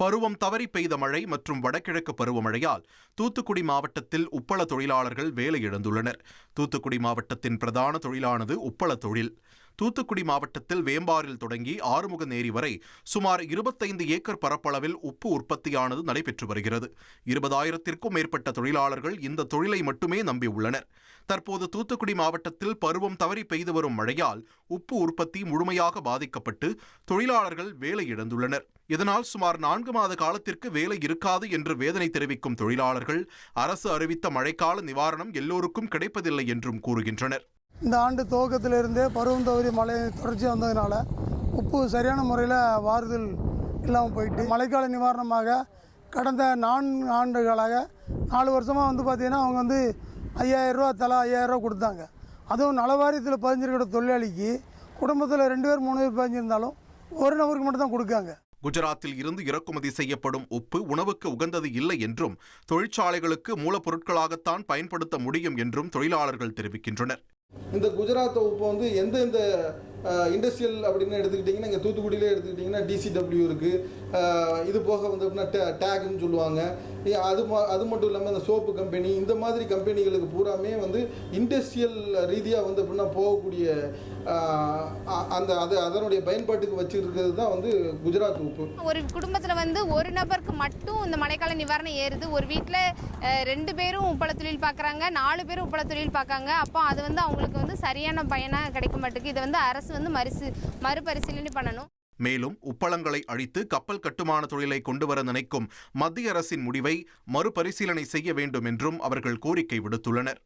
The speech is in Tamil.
பருவம் தவறி பெய்த மழை மற்றும் வடகிழக்கு பருவமழையால் தூத்துக்குடி மாவட்டத்தில் உப்பள தொழிலாளர்கள் வேலை இழந்துள்ளனர். தூத்துக்குடி மாவட்டத்தின் பிரதான தொழிலானது உப்பள தொழில். தூத்துக்குடி மாவட்டத்தில் வேம்பாரில் தொடங்கி ஆறுமுகநேரி வரை சுமார் 25 ஏக்கர் பரப்பளவில் உப்பு உற்பத்தியானது நடைபெற்று வருகிறது. 20,000க்கும் மேற்பட்ட தொழிலாளர்கள் இந்த தொழிலை மட்டுமே நம்பியுள்ளனர். தற்போது தூத்துக்குடி மாவட்டத்தில் பருவம் தவறி பெய்து வரும் மழையால் உப்பு உற்பத்தி முழுமையாக பாதிக்கப்பட்டு தொழிலாளர்கள் வேலை இழந்துள்ளனர். இதனால் சுமார் 4 மாத காலத்திற்கு வேலை இருக்காது என்று வேதனை தெரிவிக்கும் தொழிலாளர்கள் அரசு அறிவித்த மழைக்கால நிவாரணம் எல்லோருக்கும் கிடைப்பதில்லை என்றும் கூறுகின்றனர். இந்த ஆண்டு துவக்கத்திலிருந்தே பருவம் தவறி மழை தொடர்ச்சி வந்ததுனால உப்பு சரியான முறையில் வாருதல் இல்லாமல் போயிட்டு மழைக்கால நிவாரணமாக கடந்த 4 ஆண்டுகளாக 4 வருஷமாக பார்த்தீங்கன்னா அவங்க 5,000 ரூபா தலா 5,000 ரூபா கொடுத்தாங்க. அதுவும் நலவாரியத்தில் பதிஞ்சிருக்கிற தொழிலாளிக்கு குடும்பத்தில் 2 பேர் 3 பேர் பதிஞ்சிருந்தாலும் ஒரு நபருக்கு மட்டும் தான் கொடுக்காங்க. குஜராத்தில் இருந்து இறக்குமதி செய்யப்படும் உப்பு உணவுக்கு உகந்தது இல்லை என்றும் தொழிற்சாலைகளுக்கு மூலப்பொருட்களாகத்தான் பயன்படுத்த முடியும் என்றும் தொழிலாளர்கள் தெரிவிக்கின்றனர். இந்த குஜராத் உப்பு எந்தெந்த இண்டஸ்ட்ரியல் அப்படின்னு எடுத்துக்கிட்டிங்கன்னா இங்கே தூத்துக்குடியிலே எடுத்துக்கிட்டிங்கன்னா DCW இருக்குது. இது போக அப்படின்னா டேக்னு சொல்லுவாங்க. அது மட்டும் இல்லாமல் இந்த சோப்பு கம்பெனி இந்த மாதிரி கம்பெனிகளுக்கு பூராமே இண்டஸ்ட்ரியல் ரீதியாக அப்படின்னா போகக்கூடிய அதனுடைய பயன்பாட்டுக்கு வச்சுருக்கிறது தான் குஜராத் உப்பு. ஒரு குடும்பத்தில் ஒரு நபருக்கு மட்டும் இந்த மழைக்கால நிவாரணம் ஏறுது. ஒரு வீட்டில் 2 பேரும் உப்பள தொழில் பார்க்குறாங்க, 4 பேரும் உப்பள தொழில் பார்க்காங்க. அப்போ அது அவங்களுக்கு சரியான பயனாக கிடைக்க மாட்டேங்குது. இதை அரசு மறுபரிசீலனை பண்ணணும். மேலும் உப்பளங்களை அழித்து கப்பல் கட்டுமான தொழிலை கொண்டு வர நினைக்கும் மத்திய அரசின் முடிவை மறுபரிசீலனை செய்ய வேண்டும் என்றும் அவர்கள் கோரிக்கை விடுத்துள்ளனர்.